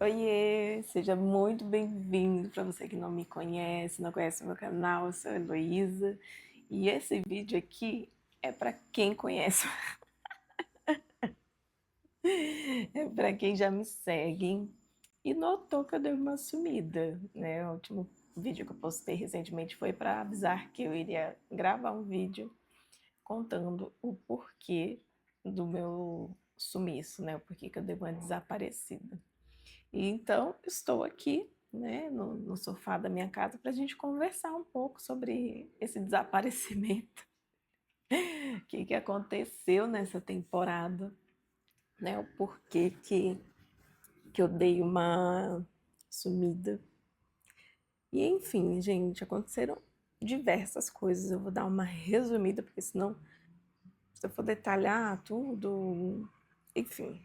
Oiê, seja muito bem-vindo. Para você que não me conhece, não conhece o meu canal, eu sou a Heloísa e esse vídeo aqui é para quem conhece, é para quem já me segue e notou que eu dei uma sumida, né? O último vídeo que eu postei recentemente foi para avisar que eu iria gravar um vídeo contando o porquê do meu sumiço, né? O porquê que eu dei uma desaparecida. E então estou aqui, né, no sofá da minha casa para a gente conversar um pouco sobre esse desaparecimento, o que aconteceu nessa temporada, né, o porquê que eu dei uma sumida. E enfim, gente, aconteceram diversas coisas. Eu vou dar uma resumida, porque senão, se eu for detalhar tudo, enfim,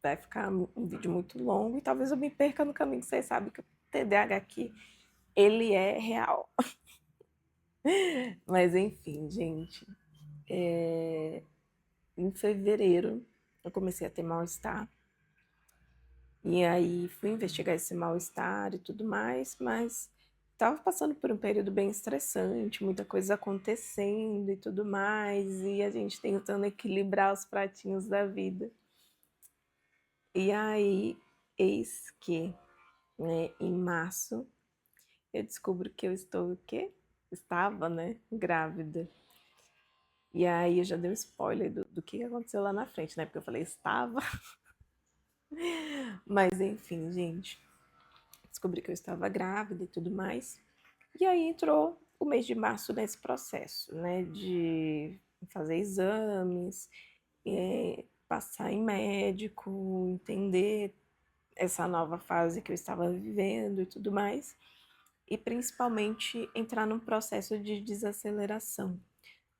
vai ficar um vídeo muito longo e talvez eu me perca no caminho. Vocês sabem que o TDAH aqui ele é real. Mas enfim, gente, em fevereiro eu comecei a ter mal-estar. E aí fui investigar esse mal-estar e tudo mais, mas estava passando por um período bem estressante, muita coisa acontecendo e tudo mais, e a gente tentando equilibrar os pratinhos da vida. E aí, eis que, né, em março, eu descubro que eu estou o quê? Estava, né, grávida. E aí eu já dei um spoiler do que aconteceu lá na frente, né? Porque eu falei estava. Mas enfim, gente. Descobri que eu estava grávida e tudo mais. E aí entrou o mês de março nesse processo, né? De fazer exames, passar em médico, entender essa nova fase que eu estava vivendo e tudo mais. E principalmente entrar num processo de desaceleração,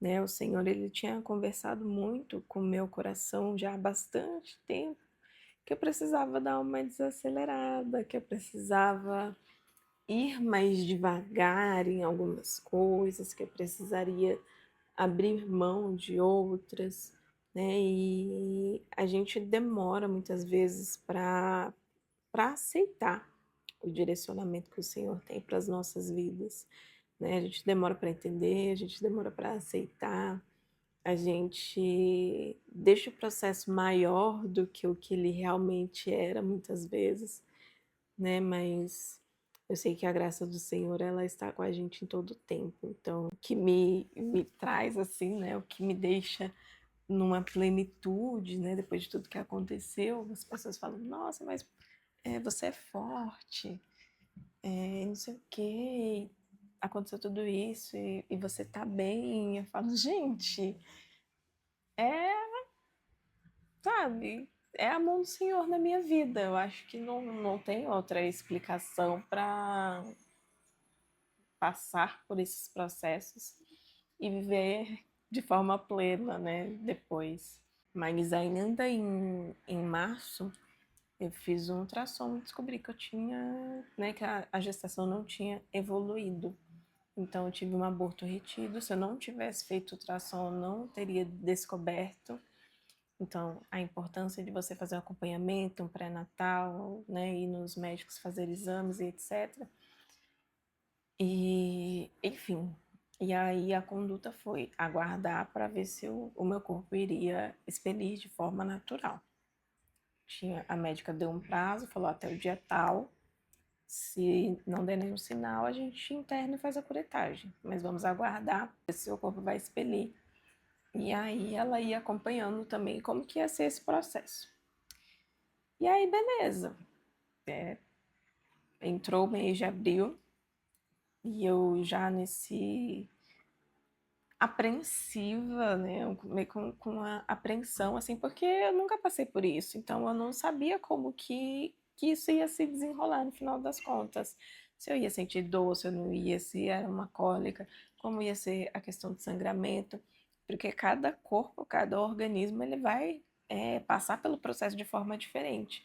né? O Senhor ele tinha conversado muito com o meu coração já há bastante tempo, que eu precisava dar uma desacelerada, que eu precisava ir mais devagar em algumas coisas, que eu precisaria abrir mão de outras, né? E a gente demora muitas vezes para aceitar o direcionamento que o Senhor tem para as nossas vidas, né? A gente demora para entender, a gente demora para aceitar, a gente deixa o processo maior do que o que ele realmente era muitas vezes, né? Mas eu sei que a graça do Senhor ela está com a gente em todo o tempo. Então, o que me traz assim, né? O que me deixa numa plenitude, né? Depois de tudo que aconteceu, as pessoas falam: Nossa, mas você é forte, não sei o quê. Aconteceu tudo isso e você tá bem. Eu falo, gente, é sabe, é a mão do Senhor na minha vida. Eu acho que não tem outra explicação para passar por esses processos e viver de forma plena, né, depois. Mas ainda em março, eu fiz um ultrassom e descobri que eu tinha, né, que a gestação não tinha evoluído. Então eu tive um aborto retido. Se eu não tivesse feito ultrassom, eu não teria descoberto. Então, a importância de você fazer um acompanhamento, um pré-natal, né, ir nos médicos fazer exames e etc. E, enfim, e aí a conduta foi aguardar para ver se o meu corpo iria expelir de forma natural. A médica deu um prazo, falou até o dia tal. Se não der nenhum sinal, a gente interna e faz a curetagem. Mas vamos aguardar ver se o corpo vai expelir. E aí ela ia acompanhando também como que ia ser esse processo. E aí, beleza. Entrou o mês de abril e eu já nesse apreensiva, né, meio com uma apreensão, assim, porque eu nunca passei por isso, então eu não sabia como que isso ia se desenrolar no final das contas. Se eu ia sentir dor, se eu não ia, se era uma cólica, como ia ser a questão de sangramento, porque cada corpo, cada organismo, ele vai passar pelo processo de forma diferente.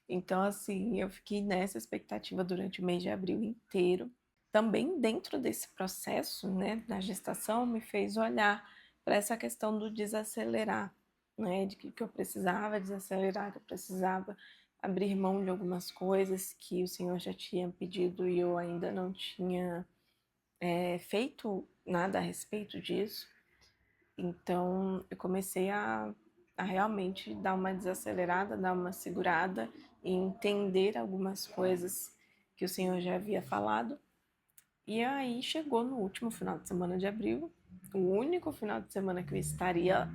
Então, assim, eu fiquei nessa expectativa durante o mês de abril inteiro. Também dentro desse processo, né, da gestação, me fez olhar para essa questão do desacelerar, né, de que eu precisava desacelerar, que eu precisava abrir mão de algumas coisas que o Senhor já tinha pedido e eu ainda não tinha feito nada a respeito disso. Então eu comecei a realmente dar uma desacelerada, dar uma segurada e entender algumas coisas que o Senhor já havia falado. E aí chegou no último final de semana de abril, o único final de semana que eu estaria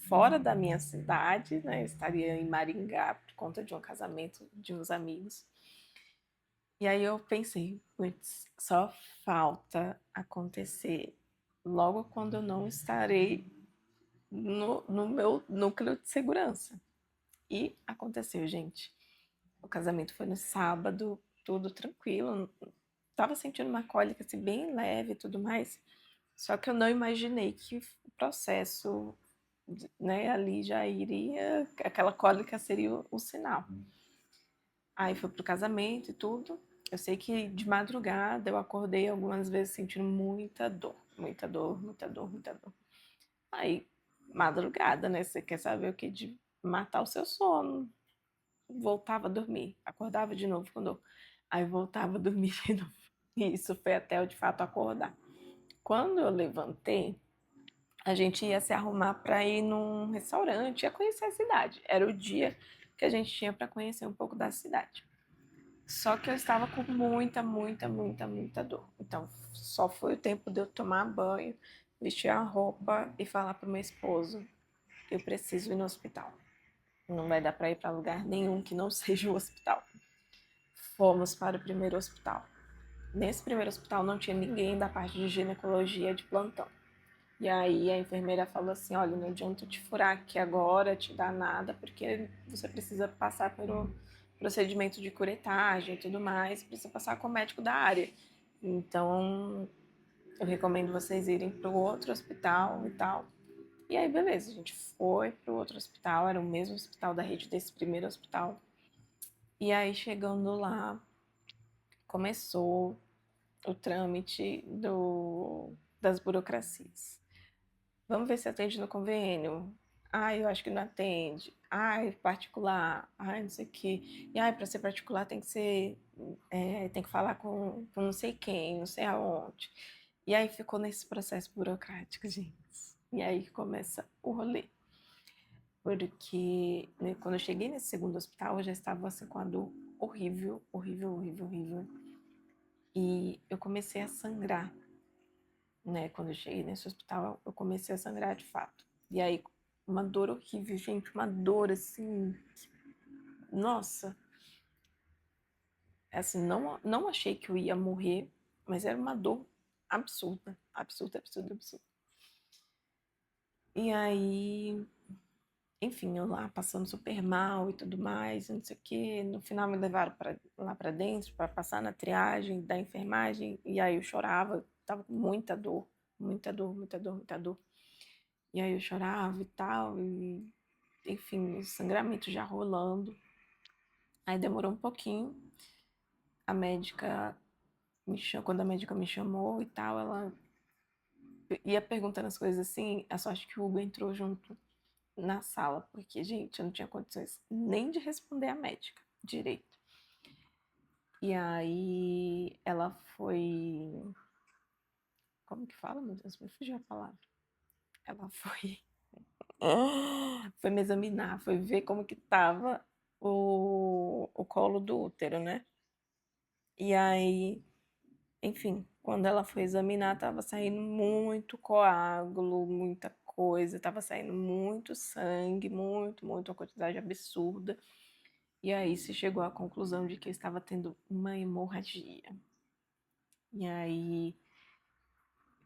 fora da minha cidade, né? Eu estaria em Maringá por conta de um casamento de uns amigos. E aí eu pensei, putz, só falta acontecer logo quando eu não estarei no meu núcleo de segurança. E aconteceu, gente. O casamento foi no sábado, tudo tranquilo. Tava sentindo uma cólica assim, bem leve e tudo mais. Só que eu não imaginei que o processo, né, ali já iria, aquela cólica seria o sinal. Aí foi pro casamento e tudo. Eu sei que de madrugada eu acordei algumas vezes sentindo muita dor, muita dor, muita dor, muita dor. Aí, madrugada, né? Você quer saber o que? De matar o seu sono. Voltava a dormir, acordava de novo com dor. Aí voltava a dormir de novo. E isso foi até eu de fato acordar. Quando eu levantei, a gente ia se arrumar para ir num restaurante, ia conhecer a cidade. Era o dia que a gente tinha para conhecer um pouco da cidade. Só que eu estava com muita, muita, muita, muita dor. Então, só foi o tempo de eu tomar banho, vestir a roupa e falar para o meu esposo: eu preciso ir no hospital. Não vai dar para ir para lugar nenhum que não seja o hospital. Fomos para o primeiro hospital. Nesse primeiro hospital não tinha ninguém da parte de ginecologia de plantão. E aí a enfermeira falou assim: olha, não adianta te furar aqui agora, te dar nada, porque você precisa passar pelo procedimento de curetagem e tudo mais, precisa passar com o médico da área. Então eu recomendo vocês irem para o outro hospital e tal. E aí, beleza, a gente foi para o outro hospital, era o mesmo hospital da rede desse primeiro hospital. E aí, chegando lá, começou o trâmite das burocracias. Vamos ver se atende no convênio. Ai, eu acho que não atende. Ai, particular. Ai, não sei o quê. E ai, para ser particular tem que ser. Tem que falar com não sei quem, não sei aonde. E aí ficou nesse processo burocrático, gente. E aí que começa o rolê. Porque né, quando eu cheguei nesse segundo hospital, eu já estava assim, com a dor horrível, horrível, horrível, horrível. E eu comecei a sangrar, né? Quando eu cheguei nesse hospital, eu comecei a sangrar de fato. E aí, uma dor horrível, gente, uma dor assim. Nossa, assim, não achei que eu ia morrer, mas era uma dor absurda, absurda, absurda, absurda. E aí, enfim, eu lá passando super mal e tudo mais, não sei o quê. No final me levaram lá para dentro para passar na triagem da enfermagem e aí eu chorava, tava com muita dor, muita dor, muita dor, muita dor. E aí eu chorava e tal, e enfim, o sangramento já rolando. Aí demorou um pouquinho. A médica quando a médica me chamou e tal, ela ia perguntando as coisas assim, a sorte que o Hugo entrou junto na sala, porque, gente, eu não tinha condições nem de responder a médica direito. E aí ela foi. Como que fala, meu Deus? Me fugiu a palavra. Ela foi. Foi me examinar, foi ver como que tava o colo do útero, né? E aí, enfim, quando ela foi examinar, tava saindo muito coágulo, muita coisa, tava saindo muito sangue, muito, muito, uma quantidade absurda. E aí se chegou à conclusão de que eu estava tendo uma hemorragia. E aí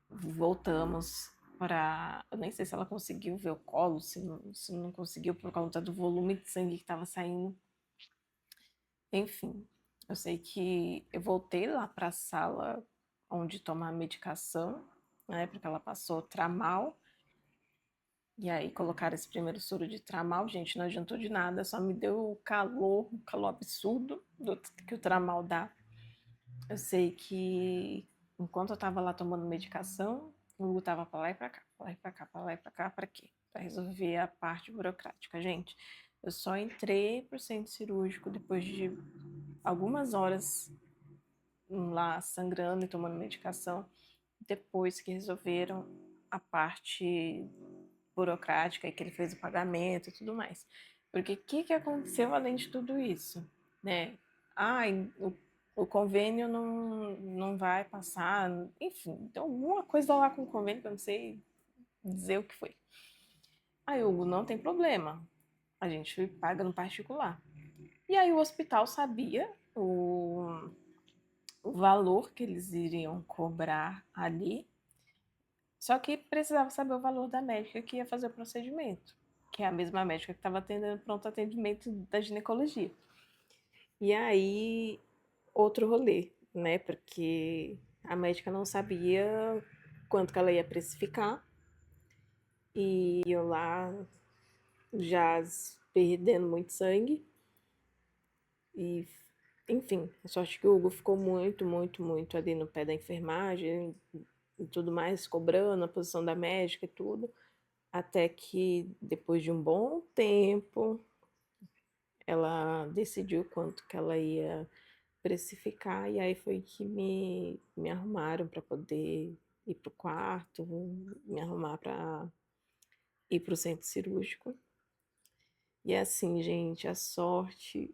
voltamos para. Eu nem sei se ela conseguiu ver o colo, se não conseguiu por conta do volume de sangue que estava saindo. Enfim, eu sei que eu voltei lá para a sala onde tomar a medicação, né, porque ela passou tramal. E aí colocaram esse primeiro soro de tramal, gente, não adiantou de nada, só me deu calor, um calor absurdo que o tramal dá. Eu sei que enquanto eu tava lá tomando medicação, o Hugo tava pra lá e pra cá, pra lá e pra cá, pra lá e pra cá, pra quê? Pra resolver a parte burocrática, gente. Eu só entrei pro centro cirúrgico depois de algumas horas lá sangrando e tomando medicação, depois que resolveram a parte burocrática e que ele fez o pagamento e tudo mais. Porque o que aconteceu além de tudo isso, né? O convênio não vai passar, enfim, então alguma coisa lá com o convênio que eu não sei dizer o que foi. Aí, Hugo, não tem problema, a gente paga no particular. E aí o hospital sabia o valor que eles iriam cobrar ali, só que precisava saber o valor da médica que ia fazer o procedimento, que é a mesma médica que estava atendendo pronto atendimento da ginecologia. E aí, outro rolê, né? Porque a médica não sabia quanto que ela ia precificar. E eu lá já perdendo muito sangue. E, enfim, a sorte que o Hugo ficou muito ali no pé da enfermagem e tudo mais, cobrando a posição da médica e tudo. Até que, depois de um bom tempo, ela decidiu quanto que ela ia precificar, e aí foi que me arrumaram para poder ir pro quarto, me arrumar para ir pro centro cirúrgico. E assim, gente, a sorte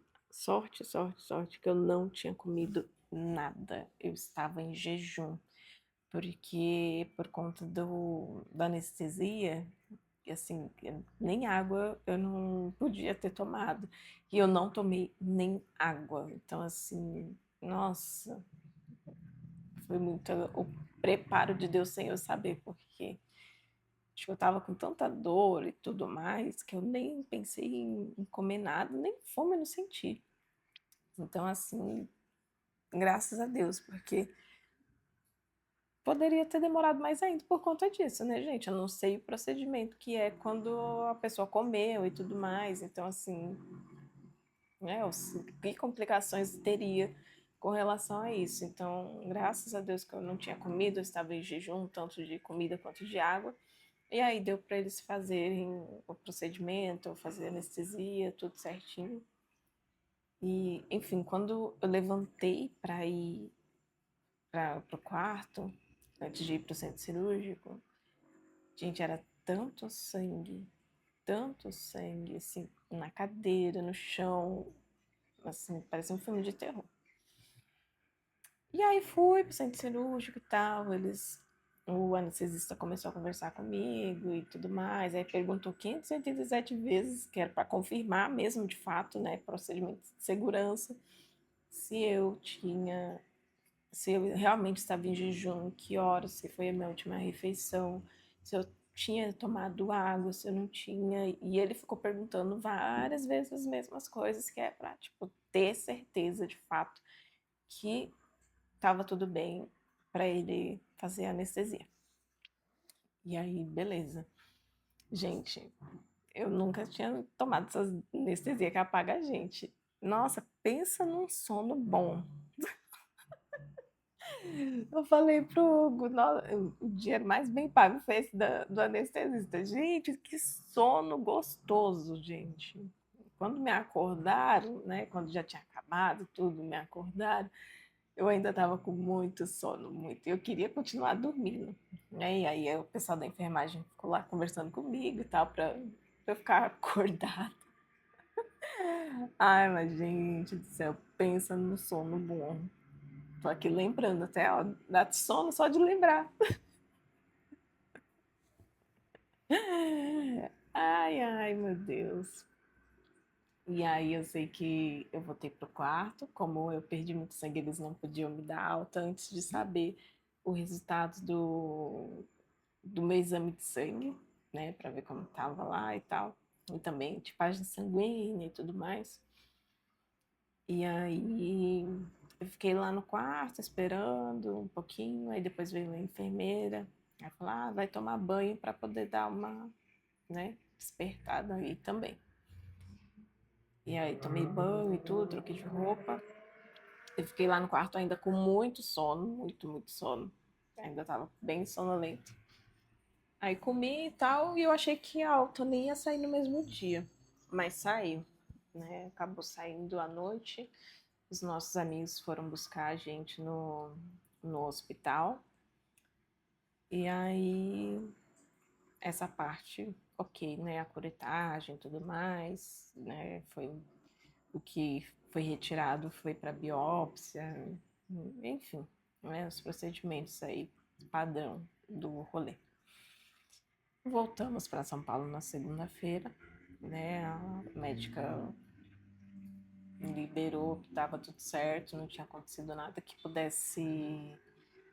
que eu não tinha comido nada. Eu estava em jejum, porque por conta da anestesia, assim, nem água eu não podia ter tomado. E eu não tomei nem água. Então, assim, nossa, foi muito o preparo de Deus sem eu saber, porque acho que eu tava com tanta dor e tudo mais que eu nem pensei em comer nada, nem fome eu não senti. Então, assim, graças a Deus, porque poderia ter demorado mais ainda por conta disso, né, gente? Eu não sei o procedimento que é quando a pessoa comeu e tudo mais. Então, assim, né, que complicações teria com relação a isso. Então, graças a Deus que eu não tinha comido, eu estava em jejum, tanto de comida quanto de água. E aí deu para eles fazerem o procedimento, fazer anestesia, tudo certinho. E, enfim, quando eu levantei para ir para o quarto, antes de ir para o centro cirúrgico, gente, era tanto sangue, assim, na cadeira, no chão, assim, parecia um filme de terror. E aí fui pro centro cirúrgico e tal, o anestesista começou a conversar comigo e tudo mais, aí perguntou 587 vezes, que era para confirmar mesmo de fato, né, procedimento de segurança, se eu tinha, se eu realmente estava em jejum, que horas, se foi a minha última refeição, se eu tinha tomado água, se eu não tinha, e ele ficou perguntando várias vezes as mesmas coisas, que é para, tipo, ter certeza de fato que tava tudo bem para ele fazer a anestesia. E aí, beleza. Gente, eu nunca tinha tomado essa anestesia que apaga a gente. Nossa, pensa num sono bom. Eu falei pro Hugo, o dinheiro mais bem pago foi esse do anestesista. Gente, que sono gostoso, gente. Quando me acordaram, né? Quando já tinha acabado tudo, me acordaram. Eu ainda estava com muito sono, muito. Eu queria continuar dormindo, né? E aí o pessoal da enfermagem ficou lá conversando comigo e tal, para eu ficar acordada. Ai, mas gente do céu, pensa no sono bom. Tô aqui lembrando até, ó, dá sono só de lembrar. Ai, meu Deus. E aí eu sei que eu voltei pro quarto, como eu perdi muito sangue, eles não podiam me dar alta antes de saber o resultado do meu exame de sangue, né, para ver como tava lá e tal, e também tipagem sanguínea e tudo mais. E aí eu fiquei lá no quarto esperando um pouquinho, aí depois veio a enfermeira, aí falou: "Ah, vai tomar banho para poder dar uma, né, despertada aí também". E aí tomei banho e tudo, troquei de roupa. Eu fiquei lá no quarto ainda com muito sono, muito sono. Ainda tava bem sonolento. Aí comi e tal, e eu achei que a alta nem ia sair no mesmo dia. mas saiu, né? Acabou saindo à noite. Os nossos amigos foram buscar a gente no hospital. E aí, essa parte, ok, né? A curetagem e tudo mais, né? Foi o que foi retirado, foi para biópsia, enfim, né? Os procedimentos aí, padrão do rolê. Voltamos para São Paulo na segunda-feira, né? A médica liberou que estava tudo certo, não tinha acontecido nada que pudesse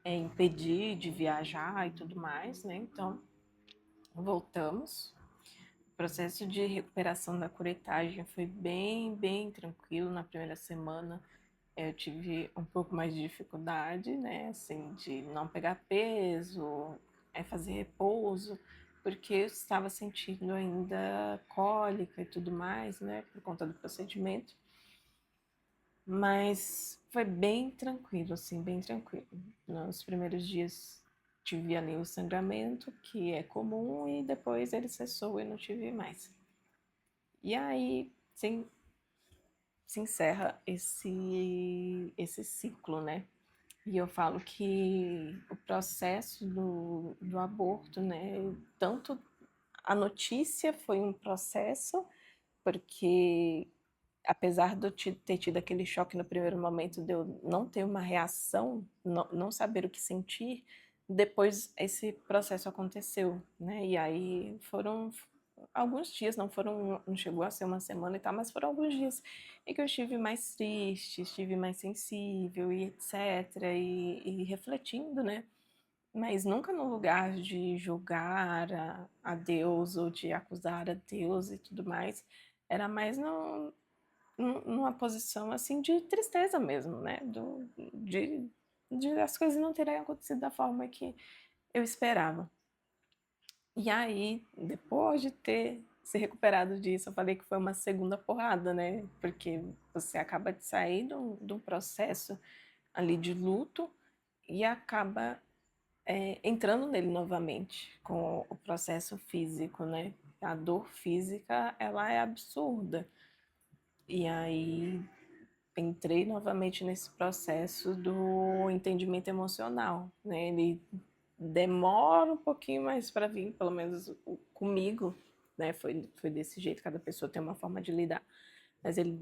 impedir de viajar e tudo mais, né? Então, voltamos. O processo de recuperação da curetagem foi bem tranquilo na primeira semana. Eu tive um pouco mais de dificuldade, né? Assim, de não pegar peso, fazer repouso, porque eu estava sentindo ainda cólica e tudo mais, né? Por conta do procedimento. Mas foi bem tranquilo, assim, bem tranquilo. Nos primeiros dias tive ali o sangramento, que é comum, e depois ele cessou e não tive mais. E aí se encerra esse ciclo, né? E eu falo que o processo do aborto, né? Tanto a notícia foi um processo, porque apesar de eu ter tido aquele choque no primeiro momento, de eu não ter uma reação, não saber o que sentir, depois esse processo aconteceu, né? E aí foram alguns dias, não chegou a ser uma semana e tal, mas foram alguns dias em que eu estive mais triste, estive mais sensível e etc. E refletindo, né? Mas nunca no lugar de julgar a Deus ou de acusar a Deus e tudo mais. Era mais numa posição assim de tristeza mesmo, né? De as coisas não terem acontecido da forma que eu esperava. E aí, depois de ter se recuperado disso, eu falei que foi uma segunda porrada, né? Porque você acaba de sair de um processo ali de luto e acaba entrando nele novamente com o processo físico, né? A dor física, ela é absurda. E aí entrei novamente nesse processo do entendimento emocional, né? Ele demora um pouquinho mais para vir, pelo menos comigo, né? Foi desse jeito, cada pessoa tem uma forma de lidar. Mas ele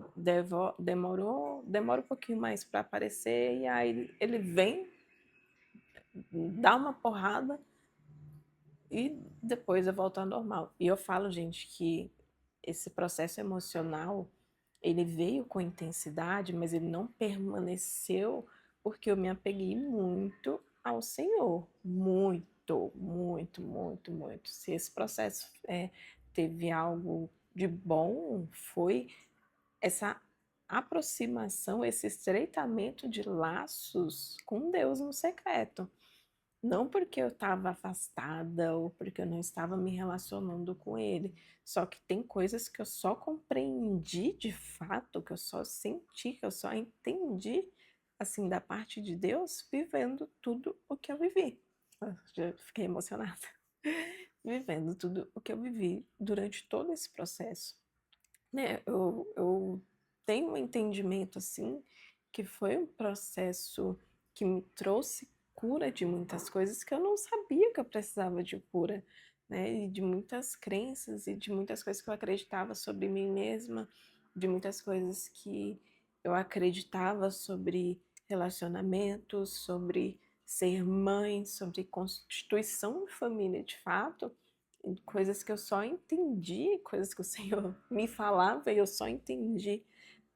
demora um pouquinho mais para aparecer, e aí ele vem, dá uma porrada e depois eu volto ao normal. E eu falo, gente, que esse processo emocional, ele veio com intensidade, mas ele não permaneceu porque eu me apeguei muito ao Senhor. Muito. Se esse processo teve algo de bom, foi essa aproximação, esse estreitamento de laços com Deus no secreto. Não porque eu estava afastada ou porque eu não estava me relacionando com ele. Só que tem coisas que eu só compreendi de fato, que eu só senti, que eu só entendi, assim, da parte de Deus, vivendo tudo o que eu vivi. Já fiquei emocionada. Vivendo tudo o que eu vivi durante todo esse processo. Né? Eu tenho um entendimento, assim, que foi um processo que me trouxe cura de muitas coisas que eu não sabia que eu precisava de cura, né? E de muitas crenças e de muitas coisas que eu acreditava sobre mim mesma, de muitas coisas que eu acreditava sobre relacionamentos, sobre ser mãe, sobre constituição de família de fato, coisas que eu só entendi, coisas que o Senhor me falava e eu só entendi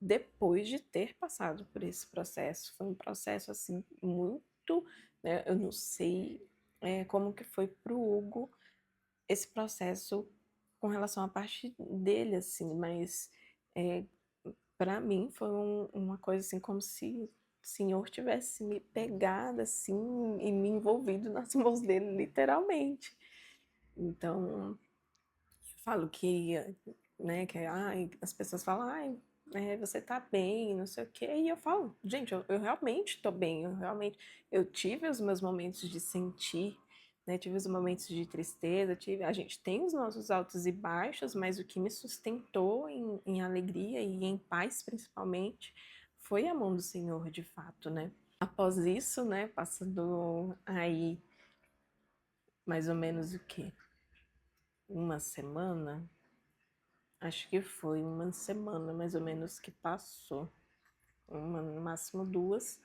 depois de ter passado por esse processo. Foi um processo assim muito, né, eu não sei como que foi para o Hugo esse processo com relação à parte dele, assim, mas para mim foi uma coisa assim como se o Senhor tivesse me pegado assim e me envolvido nas mãos dele, literalmente. Então, falo que, né, que ai, as pessoas falam, ai, você tá bem, não sei o quê, e eu falo, gente, eu realmente tô bem, eu tive os meus momentos de sentir, né? Tive os momentos de tristeza, a gente tem os nossos altos e baixos, mas o que me sustentou em alegria e em paz, principalmente, foi a mão do Senhor, de fato, né? Após isso, né, passando aí mais ou menos o quê? Uma semana? Acho que foi uma semana mais ou menos que passou, no máximo 2.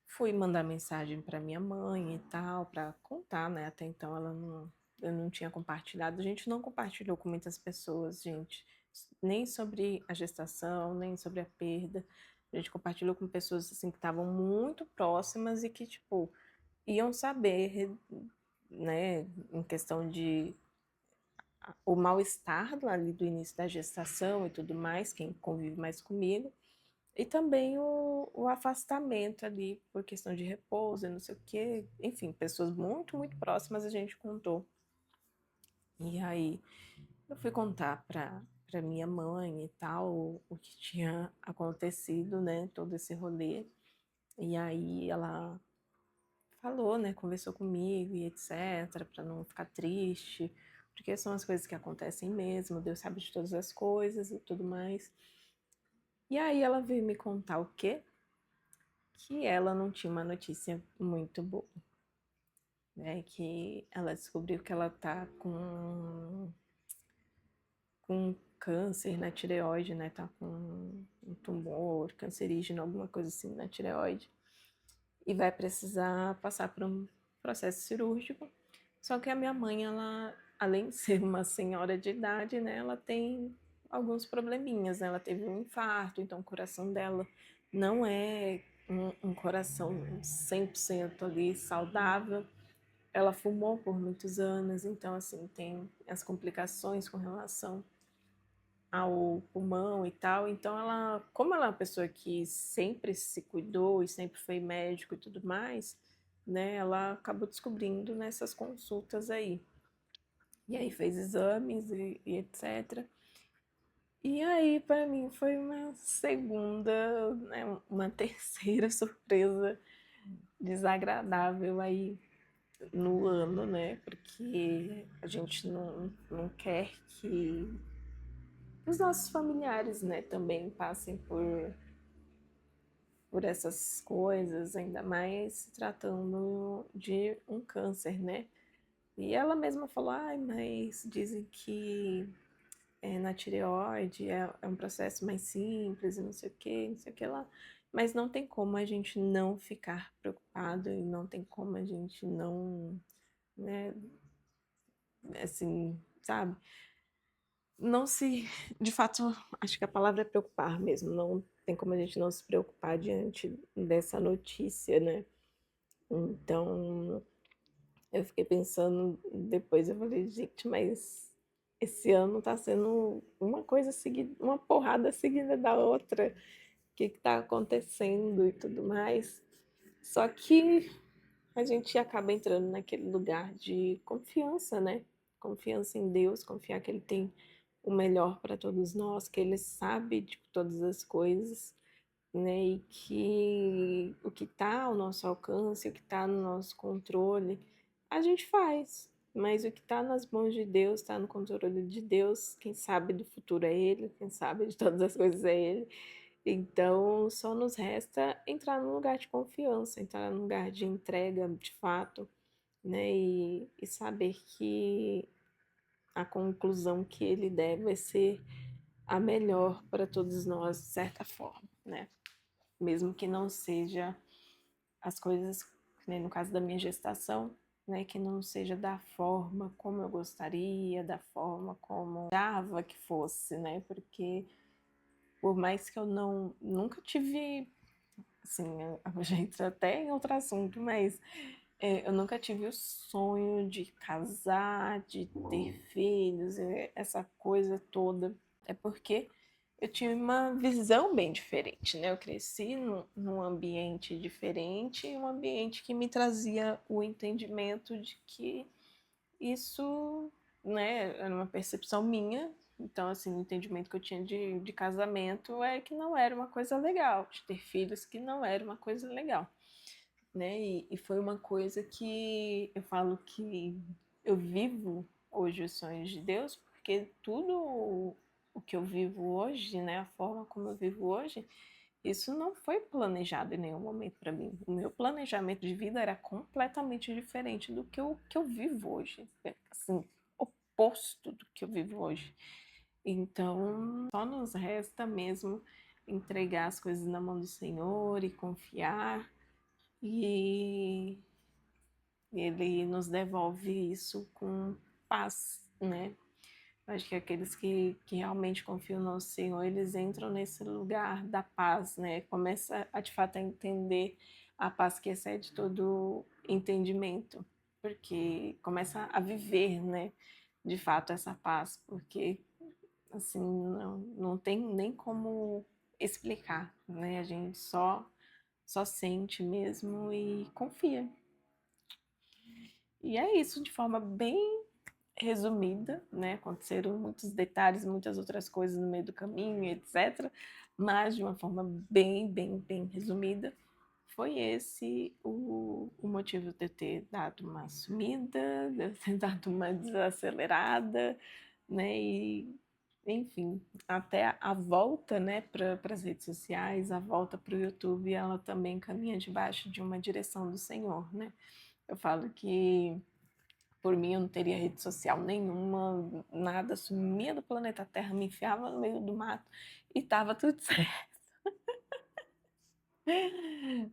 Fui mandar mensagem para minha mãe e tal, para contar, né? Até então eu não tinha compartilhado. A gente não compartilhou com muitas pessoas, gente, nem sobre a gestação, nem sobre a perda. A gente compartilhou com pessoas assim que estavam muito próximas e que, tipo, iam saber, né, em questão de o mal-estar ali do início da gestação e tudo mais, quem convive mais comigo, e também o afastamento ali por questão de repouso e não sei o quê. Enfim, pessoas muito, muito próximas a gente contou. E aí eu fui contar para minha mãe e tal o que tinha acontecido, né, todo esse rolê. E aí ela falou, né, conversou comigo e etc, para não ficar triste, porque são as coisas que acontecem mesmo, Deus sabe de todas as coisas e tudo mais. E aí ela veio me contar o quê? Que ela não tinha uma notícia muito boa, né? Que ela descobriu que ela tá com câncer na tireoide, né? Tá com um tumor cancerígeno, alguma coisa assim na tireoide. E vai precisar passar por um processo cirúrgico. Só que a minha mãe, ela, além de ser uma senhora de idade, né? Ela tem alguns probleminhas, né? Ela teve um infarto, então o coração dela não é um coração 100% ali saudável. Ela fumou por muitos anos, então assim, tem as complicações com relação ao pulmão e tal. Então ela, como ela é uma pessoa que sempre se cuidou e sempre foi médico e tudo mais, né, ela acabou descobrindo nessas consultas aí. E aí fez exames e etc. E aí, para mim, foi uma segunda, né, uma terceira surpresa desagradável aí no ano, né? Porque a gente não quer que os nossos familiares, né, também passem por essas coisas, ainda mais se tratando de um câncer, né? E ela mesma falou, ai, mas dizem que na tireoide é um processo mais simples e não sei o que, não sei o que lá. Mas não tem como a gente não ficar preocupado e não tem como a gente não, né, assim, sabe? Não se, de fato, acho que a palavra é preocupar mesmo, não tem como a gente não se preocupar diante dessa notícia, né? Então, eu fiquei pensando depois, eu falei, gente, mas esse ano tá sendo uma coisa seguida, uma porrada seguida da outra. O que tá acontecendo e tudo mais. Só que a gente acaba entrando naquele lugar de confiança, né? Confiança em Deus, confiar que Ele tem o melhor para todos nós, que Ele sabe de todas as coisas, né? E que o que está ao nosso alcance, o que está no nosso controle, a gente faz. Mas o que está nas mãos de Deus, está no controle de Deus. Quem sabe do futuro é Ele, quem sabe de todas as coisas é Ele. Então, só nos resta entrar num lugar de confiança, entrar num lugar de entrega de fato, né? E saber que a conclusão que ele der vai ser a melhor para todos nós, de certa forma, né? Mesmo que não seja as coisas, né, no caso da minha gestação, né, que não seja da forma como eu gostaria, da forma como eu achava que fosse, né? Porque por mais que eu nunca tive, assim, a gente até em outro assunto, mas eu nunca tive o sonho de casar, de ter filhos, essa coisa toda. É porque eu tinha uma visão bem diferente, né? Eu cresci num ambiente diferente, um ambiente que me trazia o entendimento de que isso, né, era uma percepção minha. Então, assim, o entendimento que eu tinha de casamento é que não era uma coisa legal, de ter filhos que não era uma coisa legal. né? E foi uma coisa que eu falo que eu vivo hoje os sonhos de Deus, porque tudo o que eu vivo hoje, né, a forma como eu vivo hoje, isso não foi planejado em nenhum momento para mim. O meu planejamento de vida era completamente diferente do que eu vivo hoje, assim, oposto do que eu vivo hoje. Então, só nos resta mesmo entregar as coisas na mão do Senhor e confiar, e Ele nos devolve isso com paz, né? Acho que aqueles que realmente confiam no Senhor, eles entram nesse lugar da paz, né? Começa a de fato a entender a paz que excede todo entendimento, porque começa a viver, né? De fato essa paz, porque assim não tem nem como explicar, né? A gente só sente mesmo e confia. E é isso de forma bem resumida, né? Aconteceram muitos detalhes, muitas outras coisas no meio do caminho, etc. Mas de uma forma bem resumida, foi esse o motivo de eu ter dado uma sumida, de eu ter dado uma desacelerada, né? E, enfim, até a volta, né, para as redes sociais, a volta para o YouTube, ela também caminha debaixo de uma direção do Senhor, né? Eu falo que por mim eu não teria rede social nenhuma, nada, sumia do planeta Terra, me enfiava no meio do mato e tava tudo certo.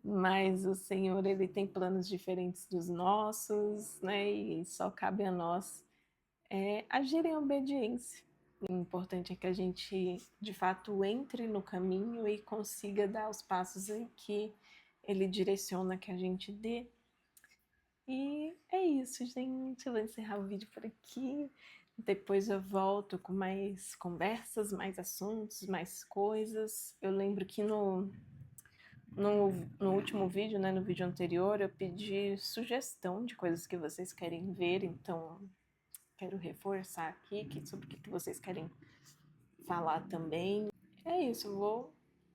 Mas o Senhor, ele tem planos diferentes dos nossos, né? E só cabe a nós agir em obediência. O importante é que a gente, de fato, entre no caminho e consiga dar os passos em que ele direciona que a gente dê. E é isso, gente. Eu vou encerrar o vídeo por aqui. Depois eu volto com mais conversas, mais assuntos, mais coisas. Eu lembro que no último vídeo, né, no vídeo anterior, eu pedi sugestão de coisas que vocês querem ver, então quero reforçar aqui sobre o que vocês querem falar também. É isso, eu vou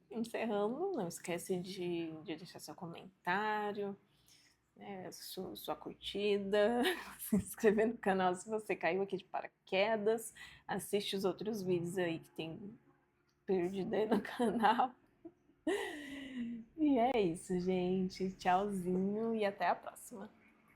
encerrando. Não esquece de deixar seu comentário, sua curtida, se inscrever no canal se você caiu aqui de paraquedas, assiste os outros vídeos aí que tem perdido aí no canal. E é isso, gente. Tchauzinho e até a próxima.